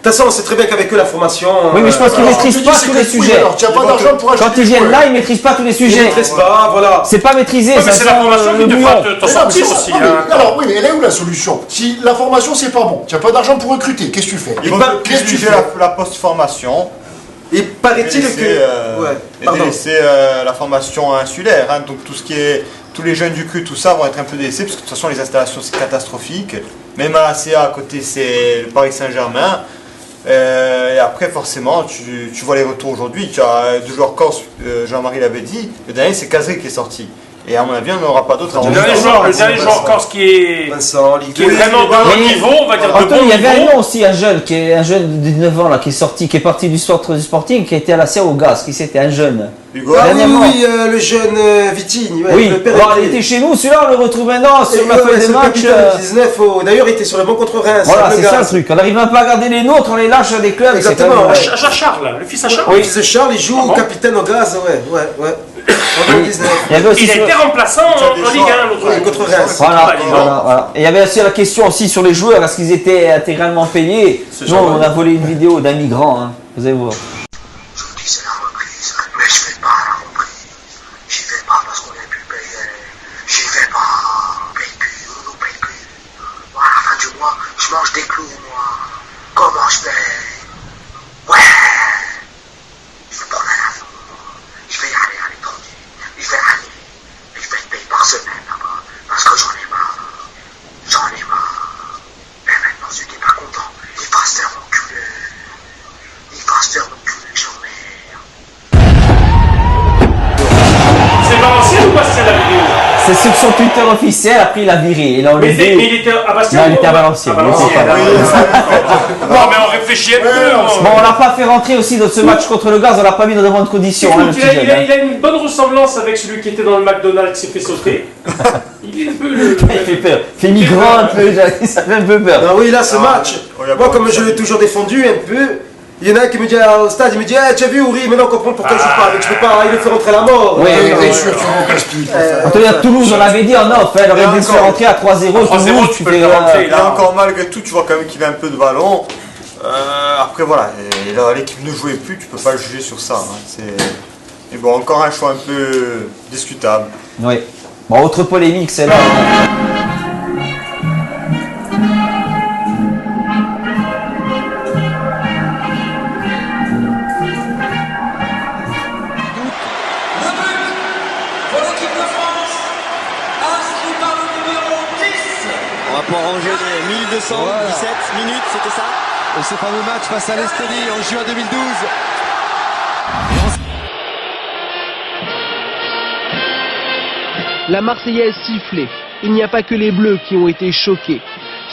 De toute façon, on sait très bien qu'avec eux, la formation. Oui, mais je pense qu'ils ne maîtrisent pas tous les sujets. Quand ils viennent là, ils ne maîtrisent pas tous les sujets. Ils ne maîtrisent pas, voilà. C'est pas maîtrisé, ça c'est la formation qui devra t'en sortir aussi. Alors, oui, mais elle est où la solution? Si la formation, c'est pas bon, tu n'as pas d'argent pour recruter, qu'est-ce que tu fais? Qu'est-ce que tu fais? La post-formation. Et paraît-il que. Et délaisser la formation insulaire, donc tout ce qui est. Tous les jeunes du cru, tout ça vont être un peu délaissés, parce que de toute façon, les installations, c'est catastrophique. Même à la CA, à côté, c'est le Paris Saint-Germain. Et après, forcément, tu vois les retours aujourd'hui. Tu as deux joueurs corse, Jean-Marie l'avait dit. Le dernier, c'est Kazri qui est sorti. Et à mon avis, on n'aura pas d'autres. Le dernier joueur corse qui est vraiment de haut niveau, on va dire de bon niveau. Il y avait un nom aussi, un jeune de 19 ans là, qui est sorti, qui est parti du centre du Sporting, qui était à la CA au Gaz, qui c'était un jeune. Hugo. Oui, le jeune Vitigne. Oui, il était chez nous, celui-là on le retrouve maintenant sur la feuille des matchs. D'ailleurs, il était sur le banc contre Reims. Voilà, c'est ça le truc. On n'arrive même pas à garder les nôtres, on les lâche à des clubs. Exactement. Charles, le fils à Charles. Oui, le fils de Charles, il joue capitaine au Gaz, ouais. Il a été remplaçant en Ligue 1 l'autre jour. Contre Reims. Voilà. Et il y avait aussi la question aussi sur les joueurs, est-ce qu'ils étaient intégralement payés? Non, on a volé une vidéo d'un migrant, vous allez voir. Je mange des clous, moi. Comment je fais? Ouais. Je vais prendre un avion. Je vais y aller tranquille. Je vais aller. Je vais te payer par semaine là-bas. Parce que j'en ai marre. Et maintenant, ceux qui n'est pas content, il va se faire enculer. J'en ai. C'est balancé ou pas c'est la vidéo? C'est sur son Twitter officiel, après il a viré. Il a enlevé. Mais il était à Bastia? Non, il était à Valenciennes. Non, mais on réfléchit un peu. Bon, on l'a pas fait rentrer aussi dans ce match contre le Gaz, on l'a pas mis dans de bonnes conditions. Il a une bonne ressemblance avec celui qui était dans le McDonald's qui s'est fait sauter. Il est un peu. Il fait peur. Il fait migrant un peu, ça fait un peu peur. Non, oui, là, ce match, moi, comme je l'ai toujours défendu un peu. Il y en a un qui me dit au stade, il me dit tu as vu Ouri, maintenant on comprend pourquoi il joue pas avec, je peux pas, il le fait rentrer à la mort. Oui, sûr, Anthony à Toulouse, on l'avait dit en off, il aurait dû se faire rentrer à 3-0, Toulouse, tu peux le rentrer. Là encore malgré tout, tu vois quand même qu'il a un peu de ballon. Après voilà, l'équipe ne jouait plus, tu peux pas le juger sur ça. Mais bon, encore un choix un peu discutable. Oui. Bon, autre polémique, c'est là. pour engendrer 1217 minutes, c'était ça. Et ce fameux match face à l'Estonie en juin 2012. La Marseillaise sifflée. Il n'y a pas que les Bleus qui ont été choqués.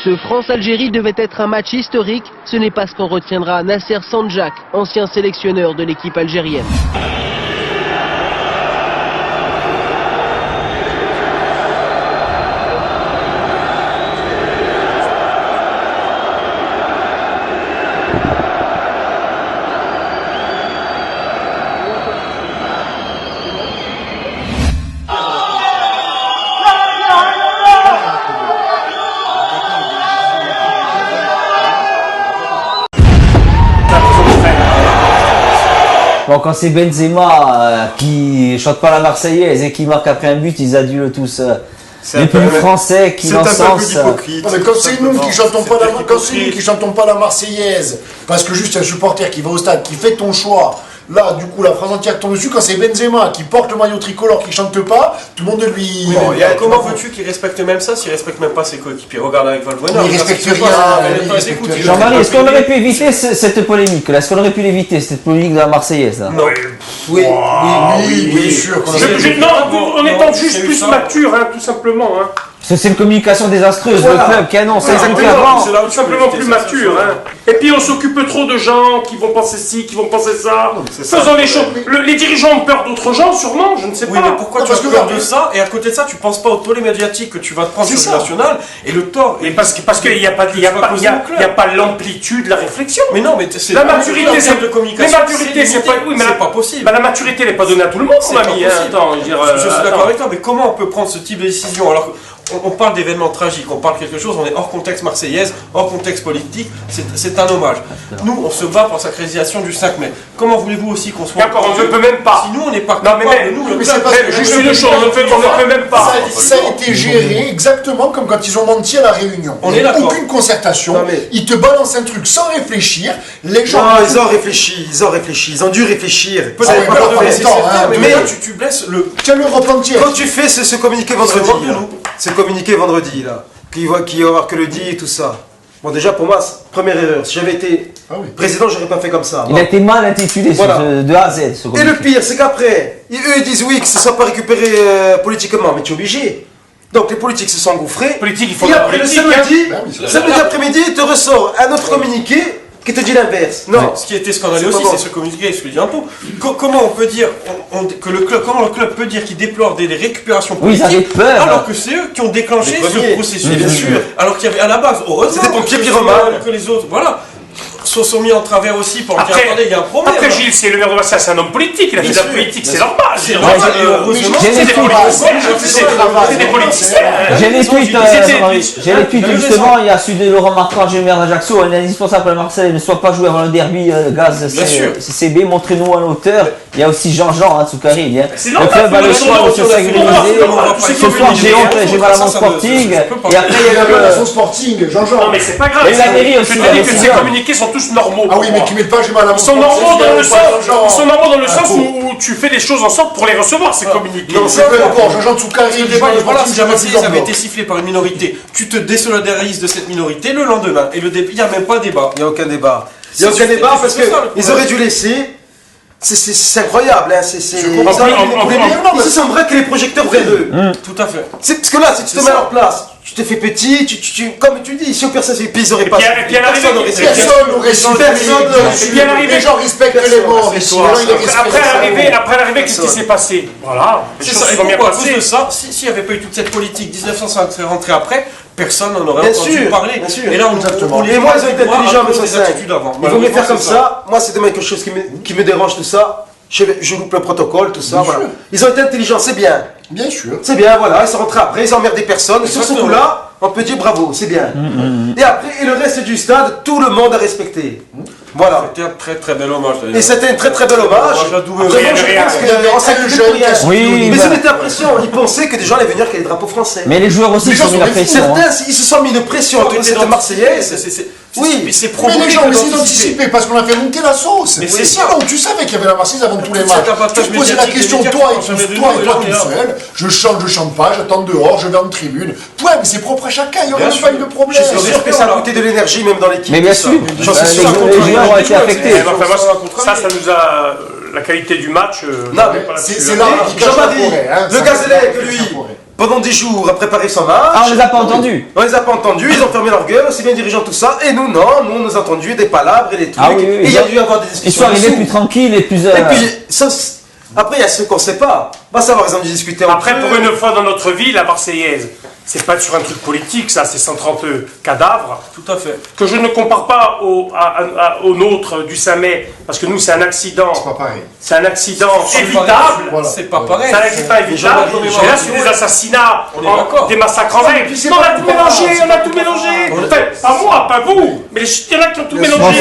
Ce France-Algérie devait être un match historique. Ce n'est pas ce qu'en retiendra Nasser Sanjak, ancien sélectionneur de l'équipe algérienne. Bon, quand c'est Benzema qui chante pas la Marseillaise et qui marque après un but, ils adulent tous les plus français qui l'encensent. Mais quand c'est nous qui chantons pas la Marseillaise, parce que juste un supporter qui va au stade, qui fait ton choix, là du coup la phrase entière tombe dessus. Quand c'est Benzema qui porte le maillot tricolore, qui chante pas, tout le monde lui. Bon, comment veux-tu qu'il respecte même ça s'il respecte même pas ses coéquipiers? Regarde avec Valbuena. Il respecte rien. Jean-Marie, est-ce qu'on aurait pu éviter cette polémique là? Est-ce qu'on aurait pu l'éviter, cette polémique de la Marseillaise là? Non. Oui, bien sûr. Non, en étant juste plus mature, tout simplement. C'est une communication désastreuse, le club qui annonce avant. C'est tout simplement plus mature. Et puis on s'occupe trop de gens qui vont penser ci, qui vont penser ça. Faisons les choses. Les dirigeants ont peur d'autres gens, sûrement, je ne sais pas. Oui, mais pourquoi tu as peur de ça? Et à côté de ça, tu penses pas au tollé médiatique que tu vas te prendre sur le national et le tort. Mais parce qu'il n'y a pas l'amplitude de la réflexion. Mais non, mais c'est la maturité, c'est de communication. C'est pas possible. La maturité n'est pas donnée à tout le monde, mon ami. Je suis d'accord avec toi, mais comment on peut prendre ce type de décision alors on parle d'événements tragiques, on parle de quelque chose, on est hors contexte marseillaise, hors contexte politique, c'est un hommage. Nous, on se bat pour la sacralisation du 5 mai. Comment voulez-vous aussi qu'on soit... D'accord, on ne peut même pas. Si nous, on n'est pas capable, juste une chose, on ne peut même pas. Ça a été géré exactement comme quand ils ont menti à la réunion. On est d'accord. Aucune concertation, ils te balancent un truc sans réfléchir, les gens... Non, ils ont réfléchi, ils ont dû réfléchir. Mais là, tu blesses le... Tiens, l'Europe entière. Quand tu fais ce communiqué vendredi, communiqué vendredi là, qui va avoir que le dit et tout ça. Bon déjà pour moi, première erreur, si j'avais été président, j'aurais pas fait comme ça. Il a été mal intitulé de A à Z. Et le pire, c'est qu'après, eux ils disent oui que ça ne soit pas récupéré politiquement, mais tu es obligé. Donc les politiques se sont engouffrés. Et après le samedi après-midi, il te ressort un autre communiqué qui te dit l'inverse. Non. Ce qui était scandaleux aussi, c'est ce communiqué, ce que je dis un peu. Comment on peut dire que le club peut dire qu'il déplore des récupérations politiques alors que c'est eux qui ont déclenché ce processus. Bien sûr. Alors qu'il y avait à la base, heureusement, c'était pompiers pyromanes que les autres, voilà, sont mis en travers aussi pour dire attendez, il y a un problème. Après Gilles, c'est le maire de Bastia, c'est un homme politique, il a fait de la politique, c'est normal. C'est des politiciens. J'ai les tweets justement, il y a celui de Laurent Marquand, le maire d'Ajaccio, il est indispensable que la Marseille ne soit pas joué avant le derby gaz CCB, montrez-nous à l'auteur. Il y a aussi Jean-Jean Tsoukari. Le club a le choix de se sécuriser. Ce soir j'ai mal à mon Sporting. Et après il y a le Sporting, Jean-Jean. Non mais c'est pas grave. Et la mairie aussi. Je te dis que ces communiqués sont tous normaux. Ah oui, mais qui mettent pas j'ai mal à mon Sporting. Ils sont normaux dans le sens où tu fais des choses en sorte pour les recevoir, ces communiqués. Non, c'est pas d'accord. Jean-Jean Tsoukari, voilà, si la Marseillaise avait été sifflée par une minorité, tu te désolidarises de cette minorité le lendemain. Et il n'y a même pas débat. Il n'y a aucun débat. Il n'y a aucun débat parce qu'ils auraient dû laisser. C'est incroyable, hein. Ici, c'est vrai que les projecteurs vers eux. Tout à fait. Parce que là, si tu te mets à leur place, tu te fais petit, comme tu dis, si personne s'est ils auraient pas. Personne n'aurait su. Et bien arrivé, les gens respectent les morts. Après l'arrivée, qu'est-ce qui s'est passé? Voilà. C'est ça. Et pourquoi à cause de ça, s'il n'y avait pas eu toute cette politique, 1905 serait rentré après. Personne n'en aurait entendu parler. Et là, et moi, ils ont été intelligents avec ça. Ils vont me faire comme ça. Moi, c'est quelque chose qui me dérange, tout ça. Je loupe le protocole, tout ça. Voilà. Ils ont été intelligents, c'est bien. Bien sûr. C'est bien, voilà. Ils sont rentrés après, ils emmerdent des personnes. Sur ce coup-là, on peut dire bravo, c'est bien. Et après, et le reste du stade, tout le monde a respecté. Voilà. C'était un très très bel hommage. Et c'était un très très bel hommage. Mais ils ont été impression. Ils pensaient que des gens allaient venir avec les drapeaux français. Mais les joueurs aussi se sont mis la pression. Certains, ils se sont mis de pression contre cette Marseillaise. Oui, mais c'est mais provoqué les gens que ont essayé d'anticiper. d'anticiper parce qu'on a fait monter la sauce. Mais c'est sinon, ça. tu savais qu'il y avait la Marseillaise avant tous les Cet matchs. abattage Tu te posais la médiatique question, des toi médias qui et ont toi jamais tout de nous, seul, je chante pas, j'attends dehors, je vais en tribune. Point, mais c'est propre à chacun, il n'y aurait même pas eu de problème. Je suis sûr que ça a coûté de l'énergie même dans l'équipe. Mais bien sûr, J'en suis sûr. les joueurs ont été affectés. Ça nous a. La qualité du match. Non, mais c'est là. Jean-Baptiste, le Gazélec, lui, pendant 10 jours, a préparé son match. Ah, on les a pas entendus. On les a pas entendus, ils ont fermé leur gueule, aussi bien dirigeants, tout ça. Et nous, non, nous, on nous a entendus, des palabres et des trucs. Ah oui, et il y a dû avoir des Ils discussions. sont arrivés plus tranquilles et plus. Et puis, ça, après, il y a ceux qu'on sait pas. Va savoir, ils ont dû discuter Après, entre pour eux. une fois dans notre vie, la Marseillaise, c'est pas sur un truc politique, ça, c'est 130 cadavres. Tout à fait. Que je ne compare pas au nôtre du 5 mai, parce que nous, c'est un accident. C'est pas pareil. C'est un accident évitable. C'est pas pareil. C'est un accident évitable. Et là, sur des assassinats, des massacres en règle. On a tout mélangé, on a tout mélangé. Enfin, pas moi, pas vous. Mais il y en a qui ont tout mélangé.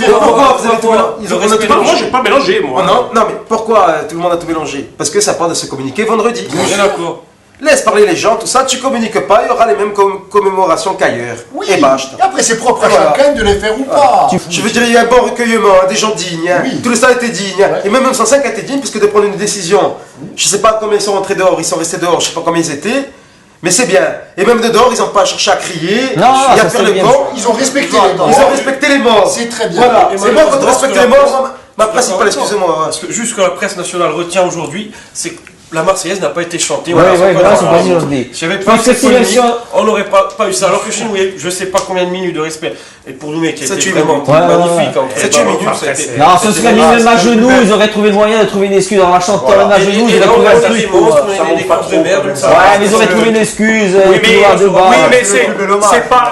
Pourquoi vous avez tout mélangé? Moi, j'ai pas mélangé, moi. Non, mais pourquoi tout le monde a tout mélangé? Parce que ça part de se communiquer vendredi. On est d'accord. Laisse parler les gens, tout ça, tu communiques pas, il y aura les mêmes commémorations qu'ailleurs. Oui, et basta. et après c'est propre à Voilà. chacun de les faire ou pas. Je veux dire, il y a un bon recueillement, hein, des gens dignes. Hein. Tout le stade était digne. Hein. Et même 105 a été digne, parce que de prendre une décision, je sais pas combien ils sont rentrés dehors, ils sont restés dehors, je sais pas combien ils étaient. Mais c'est bien. Et même de dehors, ils n'ont pas cherché à crier, Non, et à ça, faire c'est le bien. camp. Ils ont respecté les morts. Ils ont respecté les morts. C'est très bien. Voilà. Et C'est moi quand on respecte les morts, ma D'accord, principale, excusez-moi. Parce que juste ce que la presse nationale retient aujourd'hui, c'est que la Marseillaise n'a pas été chantée. Ouais, Voilà, voilà, c'est c'est pas pas grave. dit. S'il n'y avait Je pas eu pense que cette si polémique, l'élection- on n'aurait pas eu ça. Alors que chez nous, je sais pas combien de minutes de respect. Et pour nous, mec, qui Ça était tue vraiment minutes. Ouais, magnifique. ouais, en fait. 7-8 minutes, ça a été- Non, ce serait mis même à genoux, ils auraient trouvé le moyen de trouver une excuse en la chantant même à genoux, ils auraient trouvé un truc. On est des coupes de merde. Ouais, mais ils auraient trouvé une excuse, Oui, couloir de bas. mais c'est pas.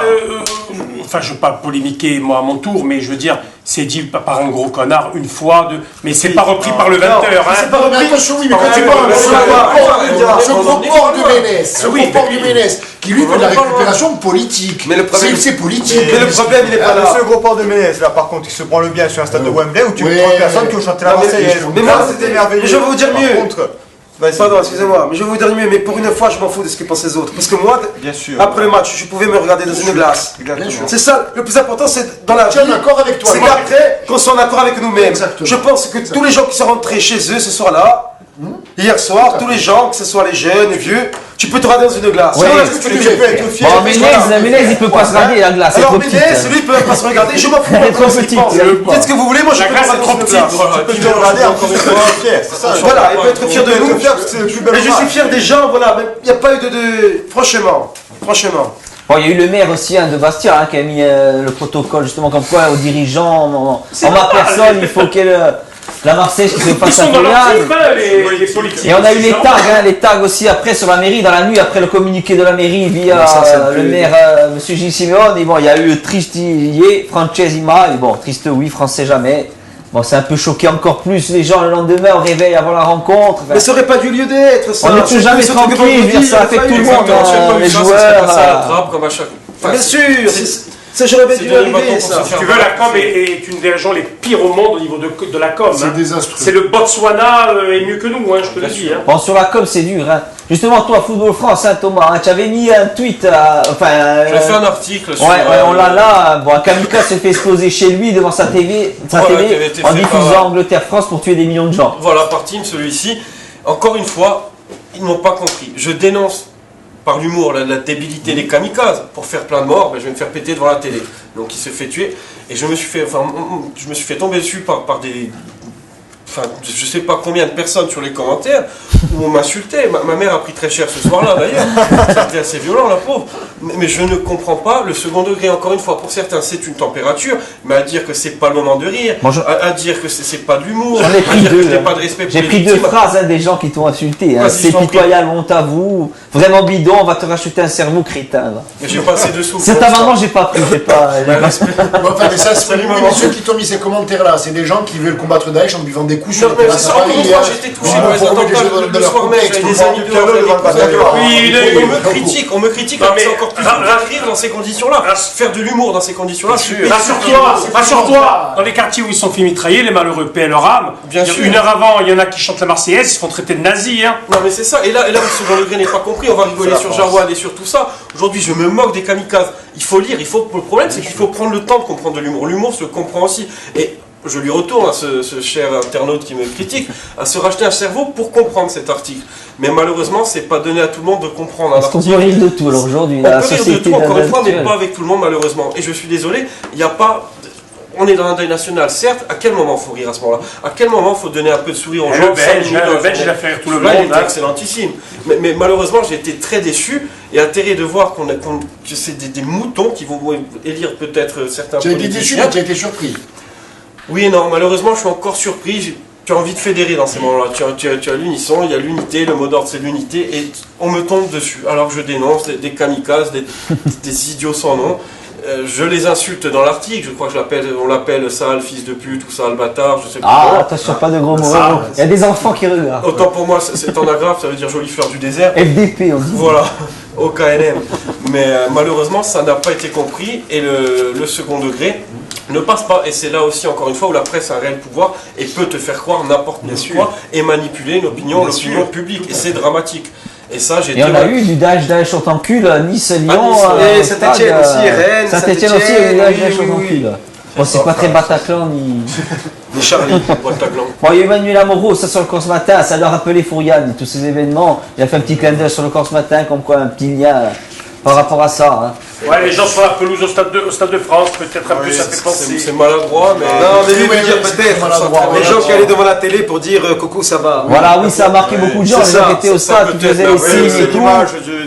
Enfin, je ne veux pas polémiquer, moi, à mon tour, mais je veux dire, c'est dit par un gros connard une fois, mais c'est pas repris par le 20h. C'est pas repris. Attention, oui, mais quand tu parles ce propos de Ménès, ce propos de Ménès, qui lui veut de la récupération politique. Mais le problème, c'est politique. Mais le problème, il est pas Le là. seul gros port de Ménès, là par contre, il se prend le bien sur un stade de Wembley où tu vois Ouais. 30 personnes qui ont chanté la Non, mais- Marseillaise. mais moi, c'était merveilleux. mais je vais vous dire Par mieux. contre, vas-y. Pardon, excusez-moi, mais je vais vous dire mieux, mais pour une fois, je m'en fous de ce que pensent les autres. Parce que moi, Bien sûr. après le match, je pouvais me regarder dans une glace. Exactement. C'est ça, le plus important, c'est dans la Tu es vie, en accord avec toi. c'est qu'après, qu'on soit en accord avec nous-mêmes. Exactement. Je pense que tous les gens qui sont rentrés chez eux ce soir-là, hier soir, tous les gens, que ce soit les jeunes, les vieux, tu peux te regarder dans une glace. Ouais. Sinon, est-ce que tu peux être fier? Bon, Ménez, il peut pas se regarder, la glace, c'est Alors trop petite. Ménez, lui, il peut pas se regarder, je m'en fous. Elle est trop petite. Dites ce que vous voulez, moi je La peux glace pas est dans trop une petite. glace. Tu peux te regarder encore une fois fier, c'est ça. Voilà, il peut être fier de Tu peux nous. être fier parce que c'est le plus bel Et je suis hommage. fier des gens, voilà, mais il n'y a pas eu de. Franchement. Bon, il y a eu le maire aussi de Bastia qui a mis le protocole justement comme quoi aux dirigeants, en ma personne, il faut que la Marseillaise qui se Ils fasse un sont dans leur peu trip, les politiques. Et on a eu les tags aussi après sur la mairie, dans la nuit, après le communiqué de la mairie via Mais ça, c'est le plus- maire M. Gilles Simeone. Et bon, il y a eu Tristillier, Francesima, et bon, triste oui, français jamais. Bon, c'est un peu choqué encore plus les gens le lendemain au réveil avant la rencontre. Enfin, Mais ça aurait pas dû lieu d'être, ça. on n'est plus jamais tranquille, je veux dire, ça affecte tout le monde, les joueurs. Comme à chaque. Bien sûr, ça j'aurais bien dû arriver, ça. Si tu veux, la com est une des régions les pires au monde au niveau de la com. C'est désastreux. C'est le Botswana est mieux que nous, hein, je te le dis. Hein. Bon, sur la com, c'est dur. Hein. Justement, toi, Football France, hein, Thomas, hein, tu avais mis un tweet. J'ai fait un article sur. Ouais, on l'a là. Bon, un kamikaze s'est fait exploser chez lui devant sa TV, qui avait été en fait diffusant par- Angleterre-France pour tuer des millions de gens. Voilà, par team, celui-ci. Encore une fois, ils n'ont pas compris. Je dénonce par l'humour la débilité des kamikazes. Pour faire plein de morts, ben, je vais me faire péter devant la télé. Donc il se fait tuer. Et je me suis fait tomber dessus par des. Enfin, je sais pas combien de personnes sur les commentaires où on m'insultait. Ma mère a pris très cher ce soir-là d'ailleurs. C'était assez violent, la pauvre. Mais je ne comprends pas le second degré. Encore une fois, pour certains, c'est une température. Mais à dire que c'est pas le moment de rire, Bon, à dire que c'est pas de l'humour, J'en ai à pris dire que deux. je n'ai pas de respect pour J'ai les pris deux victimes. phrases des gens qui t'ont insulté. Hein. Vas-y, C'est je t'en prie. pitoyable, honte à vous. Vraiment bidon, on va te racheter un cerveau crétin. Va. Mais j'ai passé dessous. C'est ta maman, j'ai pas pris. J'ai pas. Bon, enfin, mais ça, Salut, oui, maman. mais ceux qui t'ont mis ces commentaires-là, c'est des gens qui veulent combattre Daesh en buvant des coups coup sur Non, mais c'est ça, encore une fois, j'étais touché par les attentats le soir même, j'avais des amis dehors. On me critique, mais c'est encore plus rire dans ces conditions-là. Faire de l'humour dans ces conditions-là, Rassure-toi, dans les quartiers où ils sont fait mitrailler, les malheureux paient leur âme. Bien sûr. Une heure avant, il y en a qui chantent la Marseillaise, ils se font traiter de nazis. Hein. Non mais c'est ça, et là le second degré n'est pas compris, on va rigoler sur Jawad et sur tout ça. Aujourd'hui je me moque des kamikazes. Il faut lire, le problème c'est qu'il faut prendre le temps de comprendre de l'humour. L'humour se comprend aussi. Et je lui retourne à ce cher internaute qui me critique, à se racheter un cerveau pour comprendre cet article. Mais malheureusement, c'est pas donné à tout le monde de comprendre un article. Est-ce qu'on peut rire de tout alors aujourd'hui? On peut rire de tout, encore une fois, mais pas avec tout le monde malheureusement. Et je suis désolé, il n'y a pas... On est dans un deuil national, certes, à quel moment il faut rire à ce moment-là? À quel moment il faut donner un peu de sourire aux gens? Le Belge, il a fait tout le monde. Il était excellentissime. Mais malheureusement, j'ai été très déçu et atterré de voir que c'est des moutons qui vont élire peut-être certains politiciens. Tu as été déçu, mais tu as été surpris. Oui et non, malheureusement, je suis encore surpris. Tu as envie de fédérer dans ces moments-là. Tu as l'unisson, il y a l'unité, le mot d'ordre c'est l'unité, et on me tombe dessus. Alors je dénonce des kamikazes, des idiots sans nom. Je les insulte dans l'article, je crois que on l'appelle sale, fils de pute ou sale bâtard, je sais pas. Ah, attention, pas de gros mots. Il y a des enfants qui regardent. Autant pour moi, c'est en agrafe, ça veut dire jolie fleur du désert. FDP, on dit. Voilà, au KNM. Mais malheureusement, ça n'a pas été compris et le second degré ne passe pas. Et c'est là aussi, encore une fois, où la presse a un réel pouvoir et peut te faire croire n'importe quoi et manipuler l'opinion publique. Et c'est dramatique. Et ça, j'ai on a eu du Daesh sur ton cul, Nice, Lyon, et Saint-Etienne aussi, Rennes, Saint-Etienne aussi, il y a du Daesh sur ton cul. Bon, c'est pas très Bataclan ni Charlie, Bataclan. Bon, il y a Emmanuel Amoureau, ça sur le corps ce matin, ça doit rappeler Fouriane, tous ces événements. Il a fait un petit clin d'œil sur le corps ce matin, comme quoi un petit lien par rapport à ça. Hein. Ouais, les gens sur la pelouse au stade de France, peut-être un peu ça fait penser. C'est maladroit, mais. Non, mais lui veut dire peut-être. Les gens qui allaient devant la télé pour dire coucou, ça va. Voilà, oui, ça a marqué beaucoup de gens. Les gens qui étaient au stade, qui faisaient les signes et tout.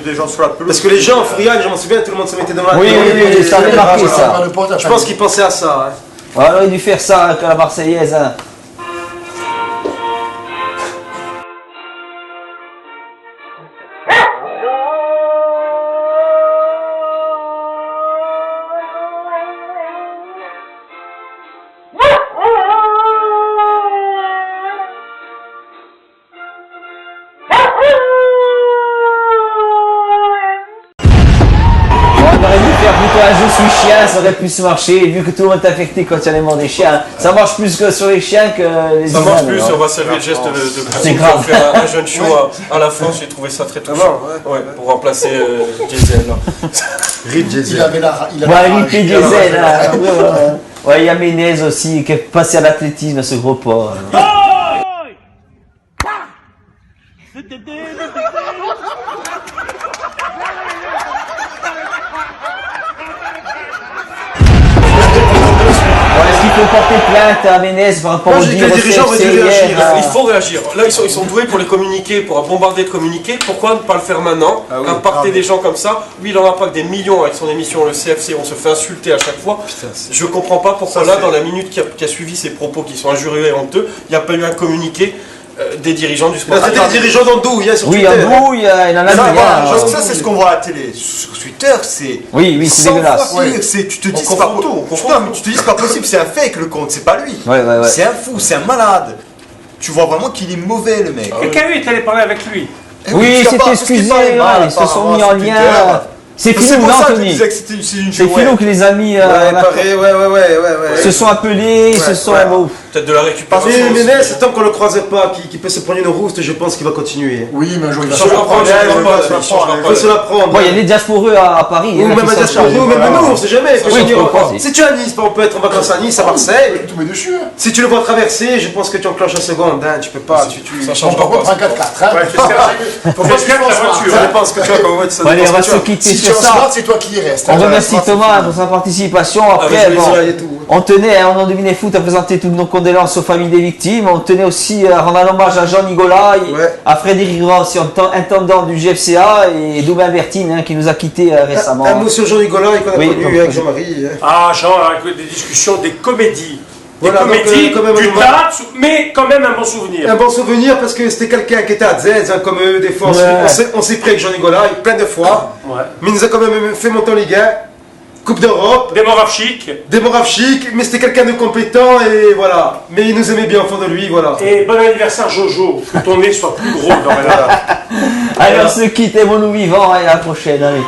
Des gens sur la pelouse. Parce que les gens, Fouriane, je m'en souviens, tout le monde se mettait devant la télé. Oui, ça avait marqué ça. Je pense qu'ils pensaient à ça. Voilà, il a dû faire ça avec la Marseillaise. Je suis chien, ça aurait plus marcher, vu que tout le monde est affecté quand il y a les morts des chiens. Ça marche plus que sur les chiens que les humains. Ça marche plus, on va saluer le geste de Christine qui a fait un jeune show à la France, j'ai trouvé ça très touchant. Ouais, pour remplacer Diesel. Rip Diesel. Rip Diesel. Ouais, il y a Ménez aussi qui est passé à l'athlétisme, ce gros porc. Est-ce qu'il faut porter plainte à Ménez par rapport aux dirigeants? Il faut réagir. Là, ils sont doués pour les communiquer, pour bombarder de communiqués. Pourquoi ne pas le faire maintenant? Impacter des gens comme ça. Lui, il en impacte des millions avec son émission, le CFC. On se fait insulter à chaque fois. Je comprends pas pourquoi là, dans la minute qui a suivi ces propos qui sont injurieux et honteux, il n'y a pas eu un communiqué des dirigeants du sport. C'était des dirigeants d'Andouille, sur Twitter. Oui, Andouille, il en a marre. Ça, c'est ce qu'on voit à la télé. Sur Twitter, c'est. Oui, c'est dégueulasse. Tu te dis, c'est pas possible. Tu te dis, c'est pas possible, c'est un fake le compte, c'est pas lui. C'est un fou, c'est un malade. Tu vois vraiment qu'il est mauvais, le mec. Quelqu'un est allé parler avec lui. Oui, c'est excusé, ils se sont mis en lien. C'est Philou, non, Anthony? C'est Philou qui les a mis. Se sont appelés, ils se sont. Peut-être de la récupération. Mais Ménez, tant qu'on ne le croisait pas, qu'il peut se prendre une rouste, je pense qu'il va continuer. Oui, mais un jour il va se la prendre. Il y a des diasporeux à Paris. Ou même à diasporeux, même nous, on sait jamais. Si tu es à Nice, on peut être en vacances à Nice, à Marseille. Tu mets dessus. Si tu le vois traverser, je pense que tu enclenches en seconde. Tu peux pas. Ça change pas. Par contre, un 4x4. Faut pas se faire la voiture. Ça dépend ce que tu as comme voiture. Allez, on va se quitter sur ça. Si tu es en smart, c'est toi qui y reste. On remercie Thomas pour sa participation. Après, on tenait, on en devinait foot à présenter toutes nos condoléances aux familles des victimes. On tenait aussi à rendre un hommage à Jean Nicolas, à Frédéric Ross, intendant du GFCA, et Doubin Bertine qui nous a quittés récemment. Un mot sur Jean Nicolas qu'on a connu avec Jean-Marie. Ah, Jean, avec des discussions, des comédies. Des comédies, du théâtre, mais quand même un bon souvenir. Un bon souvenir parce que c'était quelqu'un qui était à Z, comme eux, des fois. On s'est pris avec Jean Nicolas plein de fois. Mais il nous a quand même fait monter en Ligue 1. Coupe d'Europe. Démoravchik, mais c'était quelqu'un de compétent et voilà. Mais il nous aimait bien au fond de lui, voilà. Et bon anniversaire Jojo, que ton nez soit plus gros dans la... Allez, on se quitte, et bon nous vivants, et à la prochaine, allez.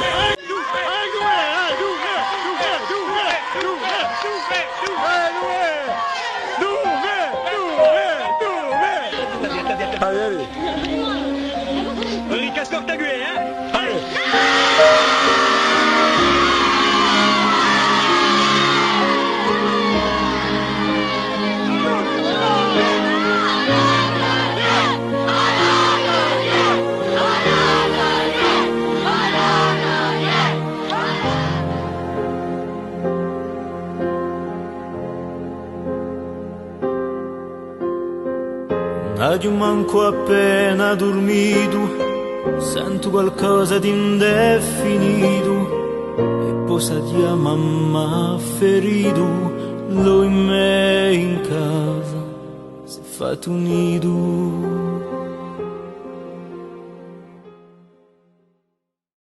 Io manco appena dormito, sento qualcosa di indefinito, e posa di mamma ferito, lui in me in casa, si è fatto un nido.